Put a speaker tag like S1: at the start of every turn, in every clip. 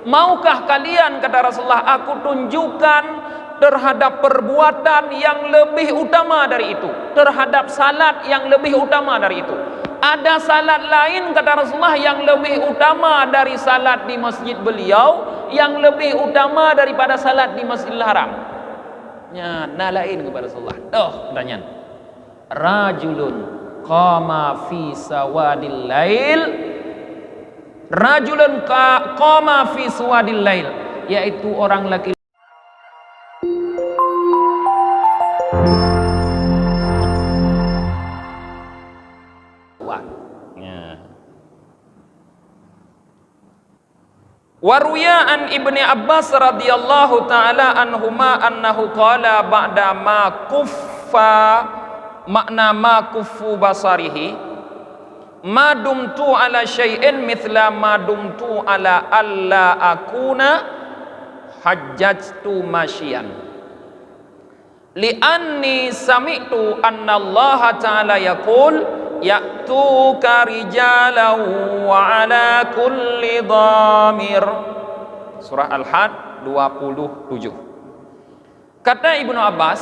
S1: Maukah kalian, kata Rasulullah, aku tunjukkan terhadap perbuatan yang lebih utama dari itu, terhadap salat yang lebih utama dari itu. Ada salat lain, kata Rasulullah, yang lebih utama dari salat di masjid beliau, yang lebih utama daripada salat di Masjidil Haram. Ya, nalain kepada Rasulullah. Pertanyaan. Rajulun qama fi sawadil lail, rajulun qama fi sawadil lail, yaitu orang laki. Waruya an Ibni Abbas radhiyallahu taala anhuma annahu qala ba'da ma kuffa, makna ma kuffu basarihi, ma dumtu ala syai'in mithla ma dumtu ala alla akuna hajjatu masyian li'anni sami'tu anna Allah ta'ala yaqul ya'tuka rijalan wa ala kulli dhamir. Surah Al-Had 27. Kata Ibnu Abbas,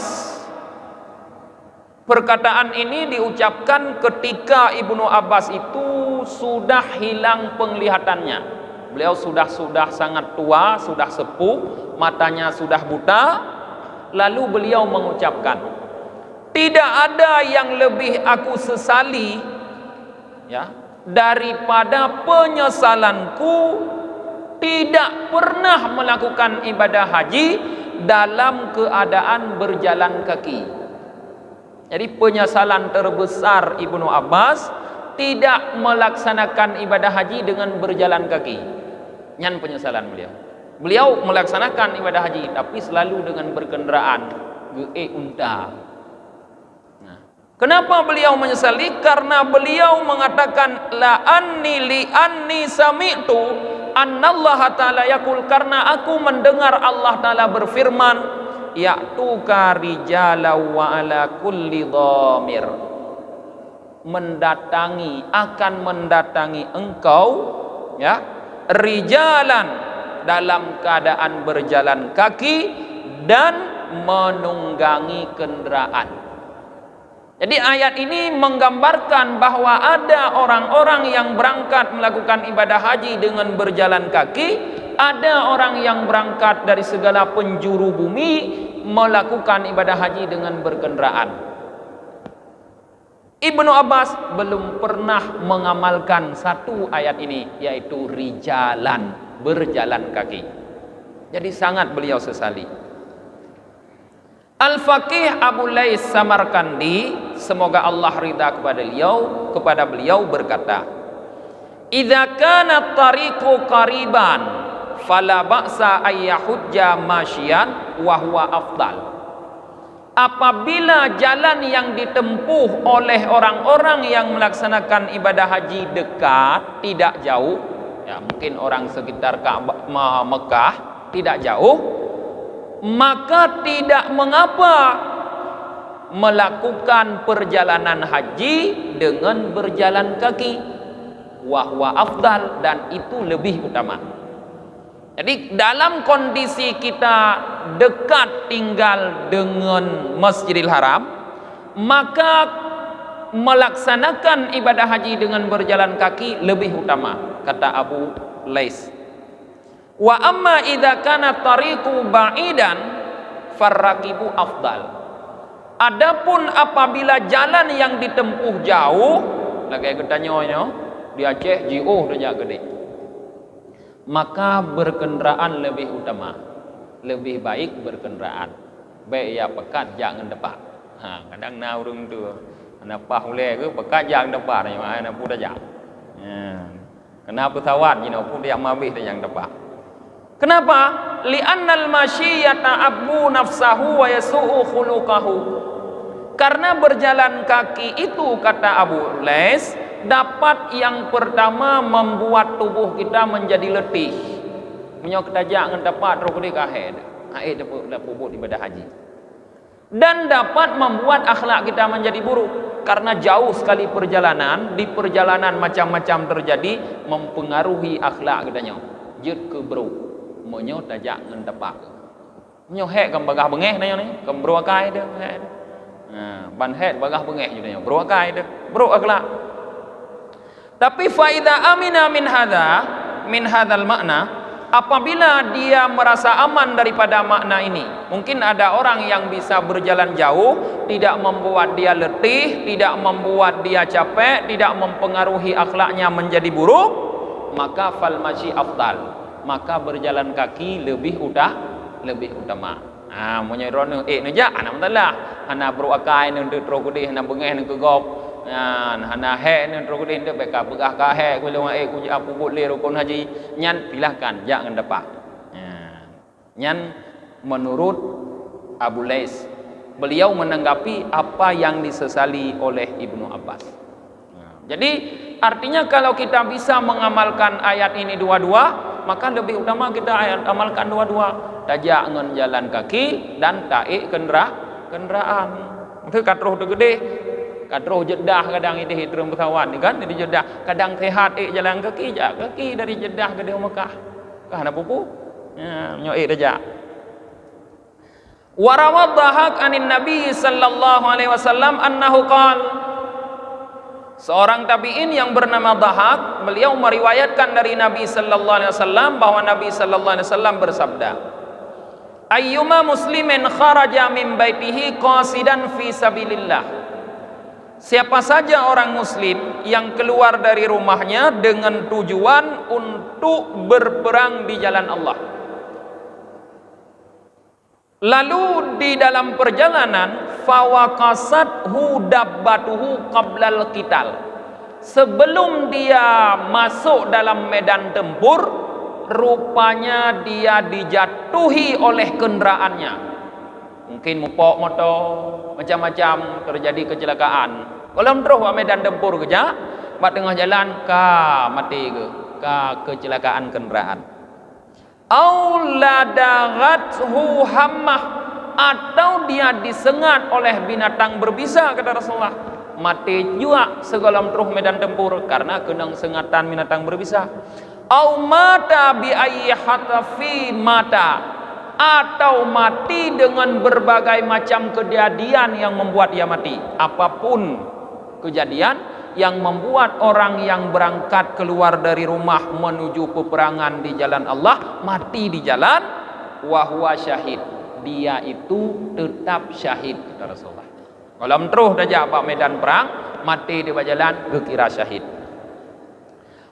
S1: perkataan ini diucapkan ketika Ibnu Abbas itu sudah hilang penglihatannya. Beliau sudah sangat tua, sudah sepuh, matanya sudah buta. Lalu beliau mengucapkan, tidak ada yang lebih aku sesali, ya, daripada penyesalanku tidak pernah melakukan ibadah haji dalam keadaan berjalan kaki. Jadi penyesalan terbesar Ibnu Abbas tidak melaksanakan ibadah haji dengan berjalan kaki. Nyan penyesalan beliau. Beliau melaksanakan ibadah haji tapi selalu dengan berkendaraan unta. Kenapa beliau menyesali? Karena beliau mengatakan la anni sami'tu annallaha ta'ala yaqul, karena aku mendengar Allah Ta'ala berfirman ya'tuka rijala wa ala kulli dhamir, akan mendatangi engkau, ya, rijalan, dalam keadaan berjalan kaki dan menunggangi kendaraan. Jadi ayat ini menggambarkan bahwa ada orang-orang yang berangkat melakukan ibadah haji dengan berjalan kaki, ada orang yang berangkat dari segala penjuru bumi melakukan ibadah haji dengan berkendaraan. Ibnu Abbas belum pernah mengamalkan satu ayat ini, yaitu rijalan, berjalan kaki. Jadi sangat beliau sesali. Al-Faqih Abu Lais Samarkandi, semoga Allah ridha kepada beliau berkata, idza kana tariqu qariban fala ba'sa ayyahujja masyian wa huwa afdal. Apabila jalan yang ditempuh oleh orang-orang yang melaksanakan ibadah haji dekat, tidak jauh, ya mungkin orang sekitar Ka'bah Mekah, tidak jauh, maka tidak mengapa melakukan perjalanan haji dengan berjalan kaki, wahwa afdal, dan itu lebih utama. Jadi dalam kondisi kita dekat tinggal dengan Masjidil Haram, maka melaksanakan ibadah haji dengan berjalan kaki lebih utama, kata Abu Lais. Wa amma idza kana tariqu ba'idan farraqibu afdal. Adapun apabila jalan yang ditempuh jauh, lagi ketanya di Aceh jauh dah gede, maka berkendaraan lebih utama, lebih baik berkendaraan. Baik ya pekat jangan depan. Kadang na urang tu ana pahule ke pekat jangan depan ni mana pun dah jam. Kenapa pesawat ni pun dia mabih dah yang depan. Kenapa? Li'annal masyiyata abbu nafsahu wa yasu'u khuluqahu. Karena berjalan kaki itu, kata Abu Lais, dapat yang pertama membuat tubuh kita menjadi letih. Punya kita jangan dapat terus dia kahir. Dapat pupuk ibadah haji. Dan dapat membuat akhlak kita menjadi buruk. Karena jauh sekali perjalanan, di perjalanan macam-macam terjadi mempengaruhi akhlak kita. Jut ke buruk. menyo tajak ngan tepak menyo hek kam bagah bengeh na ni kam bro kai dah hek ban hek bagah bengeh ju ni bro kai dah bro akhlak. Tapi faida amina min hadzal makna, apabila dia merasa aman daripada makna ini, mungkin ada orang yang bisa berjalan jauh, tidak membuat dia letih, tidak membuat dia capek, tidak mempengaruhi akhlaknya menjadi buruk, maka fal masyi afdal, maka berjalan kaki lebih utama. Menyeron neja anak mentalah, hana bro akai ne terus kudih hana bengeh ne kegop. Hana hek ni terus dia beka begah ka hek ku lewat ku apu boleh rukun haji nyan pilahkan jangan dapat nyan menurut Abu Lais beliau menanggapi apa yang disesali oleh Ibnu Abbas. Jadi artinya kalau kita bisa mengamalkan ayat ini dua-dua, maka lebih utama kita amalkan dua-dua, tajak ngan jalan kaki dan taik kendaraan. Itu katruh tu gede. Kadroh Jeddah kadang ini hidrum pesawat ni kan dari Jeddah kadang sehat jalan kaki dari Jeddah ke Mekah kah nak pupu nyoi saja. Wa rawad Dhahak anin Nabi sallallahu alaihi wasallam annahu qala, seorang tabi'in yang bernama Dhahak beliau meriwayatkan dari Nabi sallallahu alaihi wasallam bahwa Nabi sallallahu alaihi wasallam bersabda, ayyuma muslimin kharaja min baitihi qasidan fi sabilillah, siapa saja orang muslim yang keluar dari rumahnya dengan tujuan untuk berperang di jalan Allah, lalu di dalam perjalanan fawaqasathu dabbatuhu qablal qital, sebelum dia masuk dalam medan tempur rupanya dia dijatuhi oleh kendaraannya, mungkin mupok motor macam-macam, terjadi kecelakaan. Kalau terus medan tempur kerja, mak tengah jalan ka mati ke kecelakaan kendaraan. Au ladagathu hammah, atau dia disengat oleh binatang berbisa, kata Rasulullah. Mati juga segala terus medan tempur karena kena sengatan binatang berbisa. Au mata bi ayyi hatafi mata, atau mati dengan berbagai macam kejadian yang membuat dia mati. Apapun kejadian yang membuat orang yang berangkat keluar dari rumah menuju peperangan di jalan Allah mati di jalan, wa huwa syahid, dia itu tetap syahid, kata Rasulullah. Kalau terus saja apa medan perang mati di jalan kira syahid.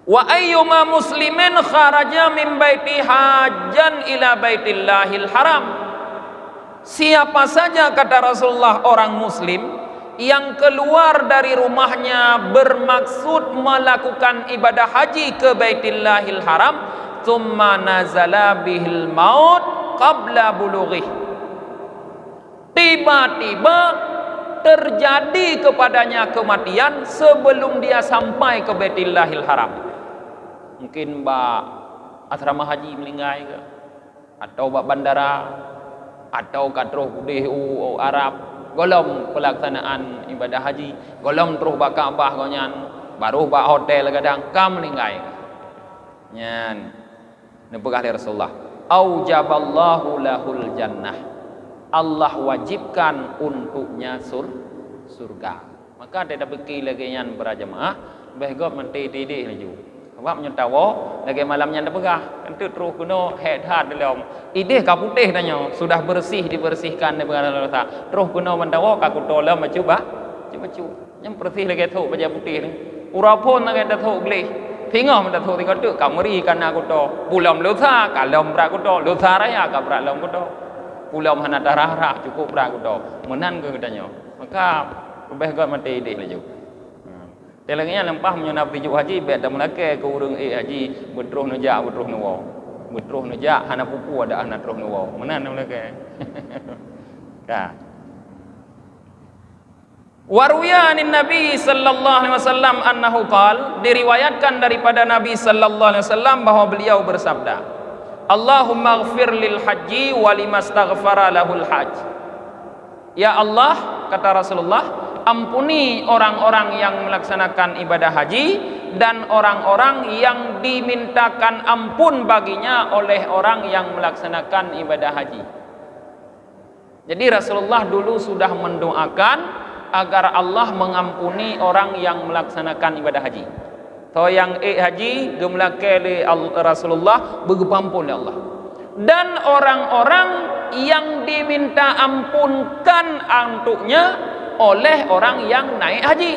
S1: Wa ayyuma muslimin kharaja min baiti hajjan ila baitillahil haram, siapa saja, kata Rasulullah, orang muslim yang keluar dari rumahnya bermaksud melakukan ibadah haji ke baitillahil haram, thumma nazala bihil maut qabla bulughih, tiba-tiba terjadi kepadanya kematian sebelum dia sampai ke baitillahil haram. Mungkin bak asrama haji melinggai ke, atau bak bandara, atau katruh kudih Arab, golong pelaksanaan ibadah haji, golong terus bak Kaabah konyan, baru bak hotel kadang kam melinggai nyan nepegah dari Rasulullah, aujaballahu lahul jannah, Allah wajibkan untuknya surga. Maka ada beki lagi yang berjamaah behgop menti tidih laju sebab nyetawo lagi malamnya dah pegah kan tu terus guna head hard dalam ideh ka putih tanya sudah bersih dibersihkan daripada dosa terus guna mendawa ka kutola macuba cuba yang bersih lagi tu baja putih ni urapun lagi dah tu gleh tinggal mendah tu tinggal tu kameri kana kuto pulam dosa kalom bra kuto dosa raya ka bra lom kuto pulam hana darah cukup bra kuto menan ke katanya maka behgop mati ideh laju. Telangnya lempah menyunap tujuh haji bet dah melake ke urang haji betruh najak betruh najak hana pupu ada anak terus nawa mana nak melake ka waruya anin Nabi sallallahu alaihi wasallam annahu qala, diriwayatkan daripada Nabi sallallahu alaihi wasallam bahwa beliau bersabda, Allahumma ighfir lil haji wa limastaghfara lahul hajj. Ya Allah, kata Rasulullah, ampuni orang-orang yang melaksanakan ibadah haji dan orang-orang yang dimintakan ampun baginya oleh orang yang melaksanakan ibadah haji. Jadi Rasulullah dulu sudah mendoakan agar Allah mengampuni orang yang melaksanakan ibadah haji. So yang haji gemlake Rasulullah begampun ya Allah. Dan orang-orang yang diminta ampunkan untuknya oleh orang yang naik haji.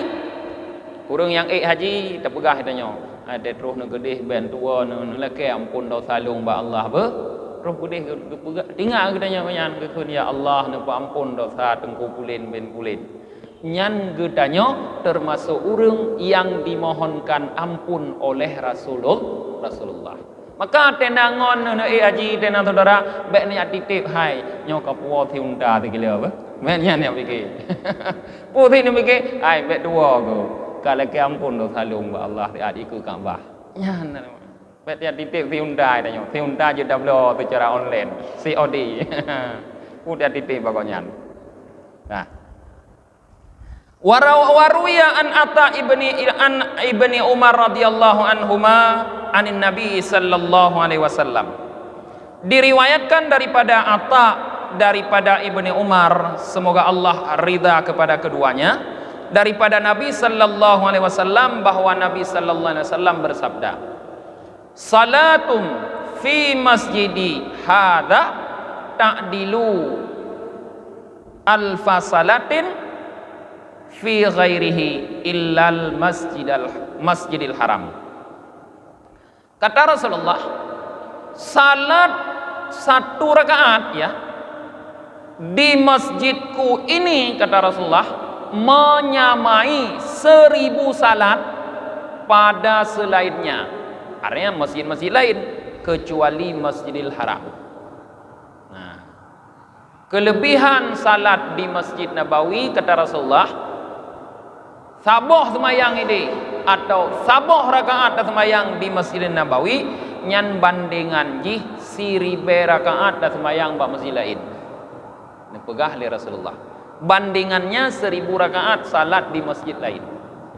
S1: Kurang yang haji tak pegah katanya. Ada terus nak gedih ben tua nak leke ampun dosa lung ba Allah be. Terus gedih pegah tinggal katanya nyan ke ya Allah nak ampun dosa tengku pulin ben pulin. Nyan katanya termasuk orang yang dimohonkan ampun oleh Rasulullah. Maka tenangon na haji tenang saudara bek ni titip hai nyo ka puo thiunda ti gila ba. Men nyan ya fikir. Pu thi ni fikir ai bek tua ko. Kalau ke ampun dosa lung ba Allah ti ikut Kaabah. Nyan bet ya titip Hyundai tanya. Hyundai je double secara online, COD. Udah titip pokoknya. Nah. Waruya an Atta ibni Umar radhiyallahu anhuma anin Nabi sallallahu alaihi wasallam. Diriwayatkan daripada Atta daripada Ibni Umar, semoga Allah ridha kepada keduanya, daripada Nabi sallallahu alaihi wasallam bahwa Nabi sallallahu alaihi wasallam bersabda, salatum fi masjidi hadza ta'dilu alfa salatin fi ghairihi illal masjidil haram. Kata Rasulullah, salat satu rakaat ya di masjidku ini, kata Rasulullah, menyamai 1000 salat pada selainnya. Artinya masjid-masjid lain kecuali Masjidil Haram. Nah, kelebihan salat di Masjid Nabawi, kata Rasulullah, saboh semayang ini atau saboh rakaat semayang di Masjid Nabawi nyan bandingan jih 1000 rakaat semayang di masjid lain. Ini pegah oleh Rasulullah. Bandingannya 1000 rakaat salat di masjid lain,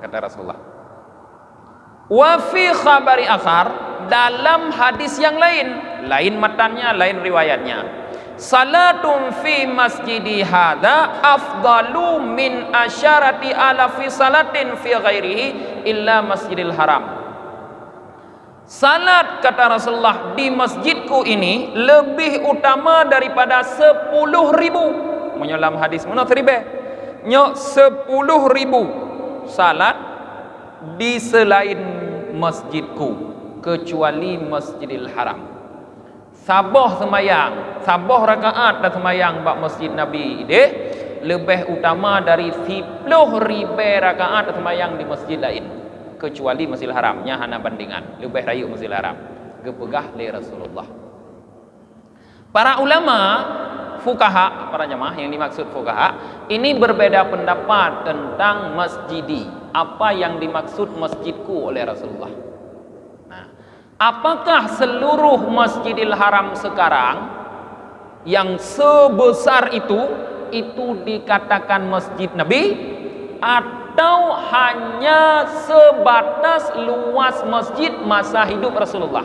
S1: kata Rasulullah. Wa fi khabari akhar, dalam hadis yang lain matannya, lain riwayatnya, salatum fi masjidi hadza afdalu min asyarati alafi salatin fi ghairihi illa Masjidil Haram. Salat, kata Rasulullah, di masjidku ini lebih utama daripada 10.000. Menyolam hadis mana seribe? Nyo 10.000 salat di selain masjidku kecuali Masjidil Haram. Saboh semayang, saboh rakaat dan semayang bak masjid Nabi ide lebih utama dari 10.000 rakaat dan semayang di masjid lain kecuali Masjidil Haram. Nya hana bandingan, lebih rayu Masjidil Haram. Gepegah li Rasulullah. Para ulama fuqaha, para jemaah yang dimaksud fuqaha, ini berbeda pendapat tentang masjidi. Apa yang dimaksud masjidku oleh Rasulullah. Nah, apakah seluruh Masjidil Haram sekarang yang sebesar itu dikatakan masjid Nabi, atau hanya sebatas luas masjid masa hidup Rasulullah?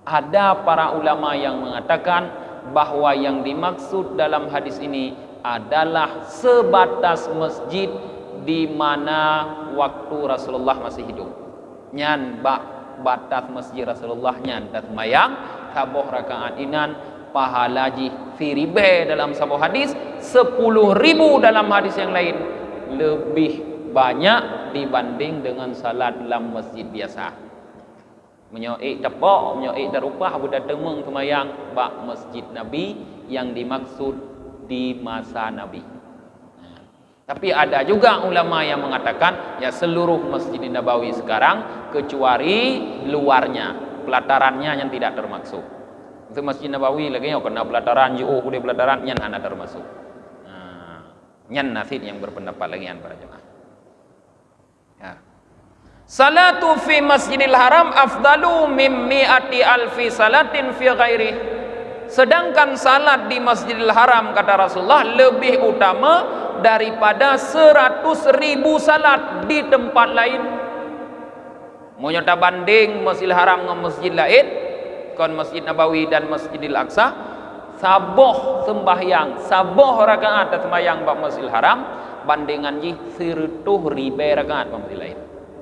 S1: Ada para ulama yang mengatakan bahwa yang dimaksud dalam hadis ini adalah sebatas masjid di mana waktu Rasulullah masih hidup. Nyan batas masjid Rasulullah nyan dat mayang saboh rakaat inan pahalaji firibe dalam saboh hadis, 10.000 dalam hadis yang lain, lebih banyak dibanding dengan salat dalam masjid biasa. Menyoik tepok, menyoik darupah budak temeng semayang bak masjid Nabi yang dimaksud di masa Nabi. Tapi ada juga ulama yang mengatakan ya seluruh Masjid Nabawi sekarang kecuali luarnya, pelatarannya yang tidak termasuk. Untuk Masjid Nabawi lagi yang kena pelataran jauh kuda pelataran yang hana termasuk. Nyan nasid yang berpendapat lagi para jemaah. Ya. Salatu fi Masjidil Haram afdalu min mi'ati alfi salatin fi ghairi. Sedangkan salat di Masjidil Haram, kata Rasulullah, lebih utama daripada 100.000 salat di tempat lain. Menyota banding Masjidil Haram dengan masjid lain, kon Masjid Nabawi dan Masjidil Aqsa, saboh sembahyang, saboh rakaat sembahyang bab Masjidil Haram bandingan ji 100.000 rakaat bab masjid lain.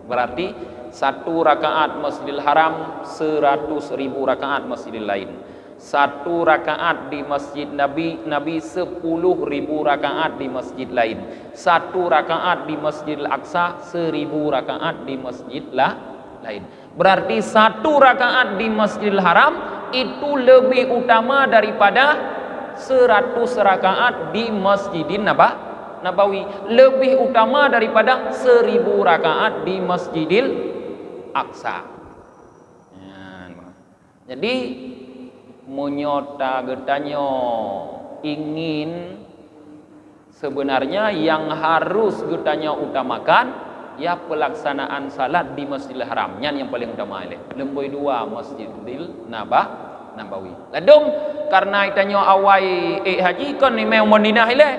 S1: Berarti satu rakaat Masjidil Haram 100.000 rakaat Masjidil lain. Satu rakaat di Masjid Nabi 10.000 rakaat di masjid lain. Satu rakaat di Masjidil Aqsa 1.000 rakaat di masjid lain. Berarti satu rakaat di Masjidil Haram itu lebih utama daripada 100 rakaat di Masjidin Nabawi, lebih utama daripada 1.000 rakaat di Masjidil Aqsa. Jadi menyota getanyo ingin sebenarnya yang harus getanyo utamakan ya pelaksanaan salat di Masjidil Haram, yang paling utama ile. Lemboi dua Masjidil Nabawi. Ladum karena itanyo awai haji kon imam Madinah ile.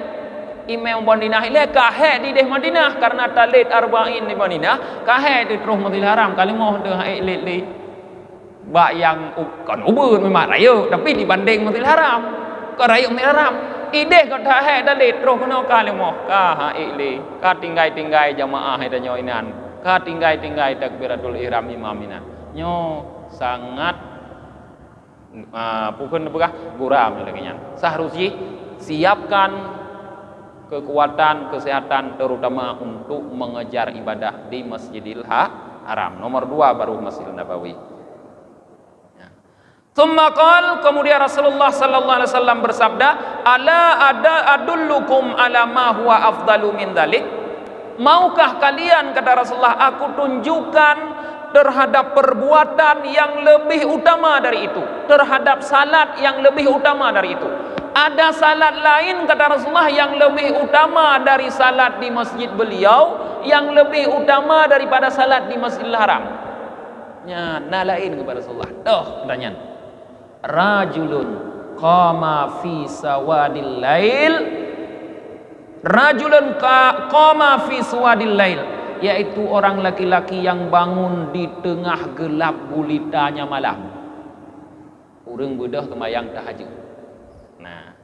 S1: Imam Madinah ile kahe di deh Madinah karena talid arba'in di Madinah, kahe di terus Masjidil Haram kali mau dah ile bak yang kan ubun memang raya tapi dibanding Masjidil Haram ke raya Masjidil Haram ide ko dah he dalit terus kena kali mau ka ha ile ka tinggai jamaah he danyo inan ka tinggai takbiratul ihram imaminan nyo sangat bukan berkah guram lagi nya. Seharusnya siapkan kekuatan kesehatan terutama untuk mengejar ibadah di Masjidil Haram. Nomor 2 baru Masjidil Nabawi. Tsumma qala, kemudian Rasulullah sallallahu alaihi wasallam bersabda, "Ala adullukum ala ma huwa afdalu min dzalik?" Maukah kalian, kata Rasulullah, aku tunjukkan terhadap perbuatan yang lebih utama dari itu, terhadap salat yang lebih utama dari itu. Ada salat lain, kata Rasulullah, yang lebih utama dari salat di masjid beliau, yang lebih utama daripada salat di Masjidil Haram. Ya, nalain kepada Rasulullah. Tanya. Rajulun qama fi sawadil lail, rajulun qama fi sawadil lail, yaitu orang laki-laki yang bangun di tengah gelap gulitanya malam. Urang bedah sembahyang tahajud. Nah,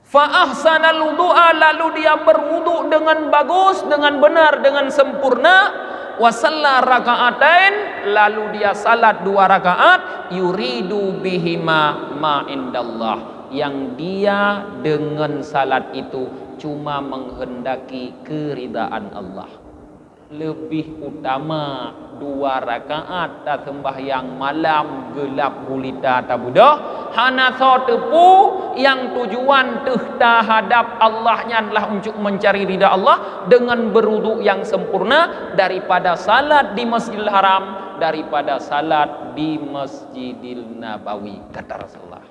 S1: fa ahsanal wudu'a, lalu dia berwudu dengan bagus, dengan benar, dengan sempurna. Wa shalla raka'atain, lalu dia salat 2 rakaat, yuridu bihima ma indallah, yang dia dengan salat itu cuma menghendaki keridaan Allah. Lebih utama 2 rakaat ta sembahyang malam gelap gulita ta budah hana so tepu yang tujuan tehta hadap Allahnya adalah untuk mencari ridha Allah dengan berwudu yang sempurna daripada salat di Masjidil Haram, daripada salat di Masjidil Nabawi, kata Rasulullah.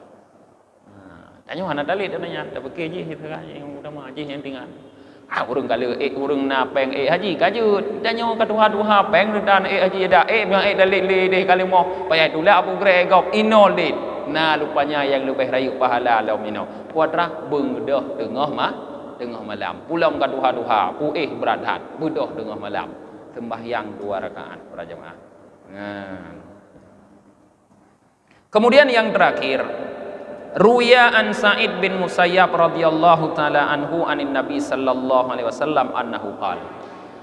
S1: Tanya hana dalil tanya dah bekej je kita yang utama je yang tinggal. Urang kala urang na peng haji kajut danyo ka duha peng dan haji dah bang dalil le kali mau payah tulah apu gre gop inol dit. Nah lupanya yang lebih rayu pahala laum mino puatra beungdeh tengah malam pulang ka duha pu berat bedah tengah malam sembahyang 2 rakaat para jemaah. Kemudian yang terakhir, Ruya an Sa'id bin Musayyab radhiyallahu taala anhu anin Nabi sallallahu alaihi wasallam annahu qala.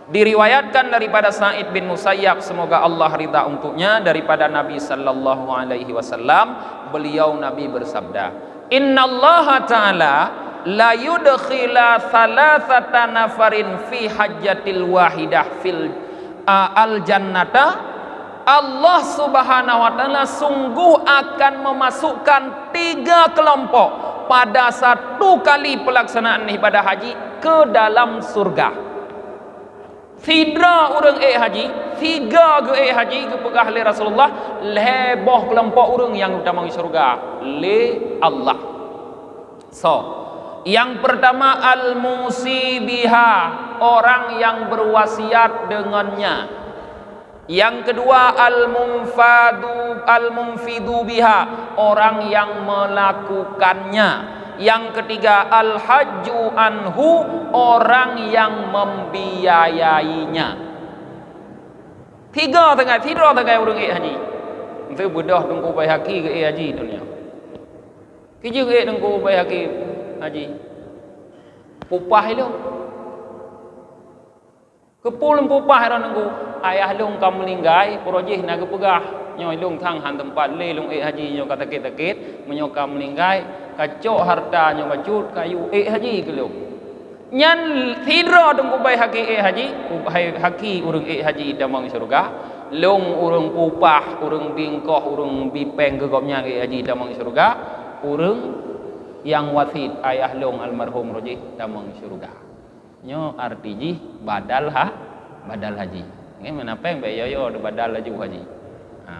S1: Diriwayatkan daripada Sa'id bin Musayyab, semoga Allah ridha untuknya, daripada Nabi sallallahu alaihi wasallam, beliau Nabi bersabda, "Innallaha ta'ala la yudkhila thalathata nafarin fi hajjatil wahidah fil al jannata." Allah subhanahu wa ta'ala sungguh akan memasukkan 3 kelompok pada 1 kali pelaksanaan ibadah haji ke dalam surga. Sidra orang haji, 3 ke haji ke pegah le Rasulullah, leboh kelompok orang yang utama di surga le Allah. So, yang pertama al-musi biha, orang yang berwasiat dengannya. Yang kedua al-munfidu biha, orang yang melakukannya. Yang ketiga al-hajju anhu, orang yang membiayainya. tiga tangai urang haji. Entah bedah dengku bai haki ke haji dunia. Kiji ke dengku bai haki haji. Pupah lo. Kepul pupah ran dengku. Ayah long kam melinggai projeh naga pegah. Nyoi long thang han tempat le long haji nyo kata sakit menyo kam melinggai kacok harta nyo bacut kayu haji ke lo. Nyan tidra dengku bai haki haji, haki urang haji damang surga. Long urang pupah, urang bingkoh, urang bipeng gegopnya haji damang surga. Urang yang wasit ayah long almarhum roji damang surga. Nyo arti badal haji. Ngai menapeng be yo badal laju haji.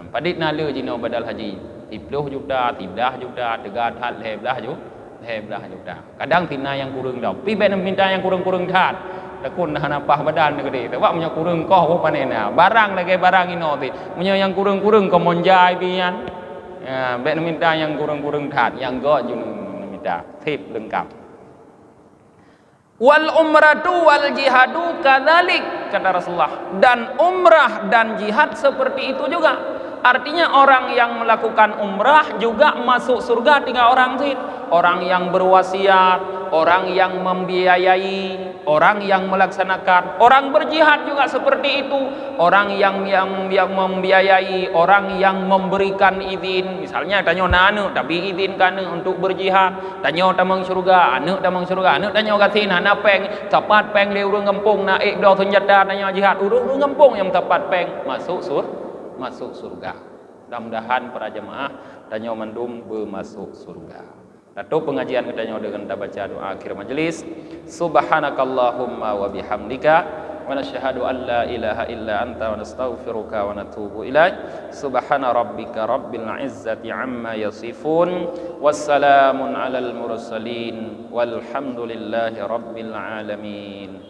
S1: Padit nale jino badal haji. 10 juta, 13 juta, 3 juta. Kadang tina yang kurang dah. Pi ben minta yang kurang that. Takun hanapah badan gede. Tapi punya kurang koh apa panena. Barang lagi barang ino ti. Punya yang kurang ko monjai pian. Ben minta yang kurang that, yang go jun minta. Tip lengkap. Wal umratu wal jihadu kadzalik kata Rasulullah. Dan umrah dan jihad seperti itu juga. Artinya orang yang melakukan umrah juga masuk surga 3 orang sih. Orang yang berwasiat, orang yang membiayai, orang yang melaksanakan, orang berjihad juga seperti itu. Orang yang membiayai, orang yang memberikan izin. Misalnya tanya anu tapi izinkan untuk berjihad. Tanya tamang surga, anu tamang tanya kasih anak peng, tepat peng le urang kampung na do senjata tanya jihad urang kampung yang tepat peng masuk surga. Mudah-mudahan para jemaah tanya mandum bermasuk surga. Datuk pengajian kita dengan kita baca doa akhir majelis. Subhanakallahumma wa bihamdika wa nasyhadu an la ilaha illa anta wa nastaghfiruka wa natubu ilaik. Subhana rabbika rabbil izzati amma yasifun. Wassalamun alal mursalin walhamdulillahi rabbil alamin.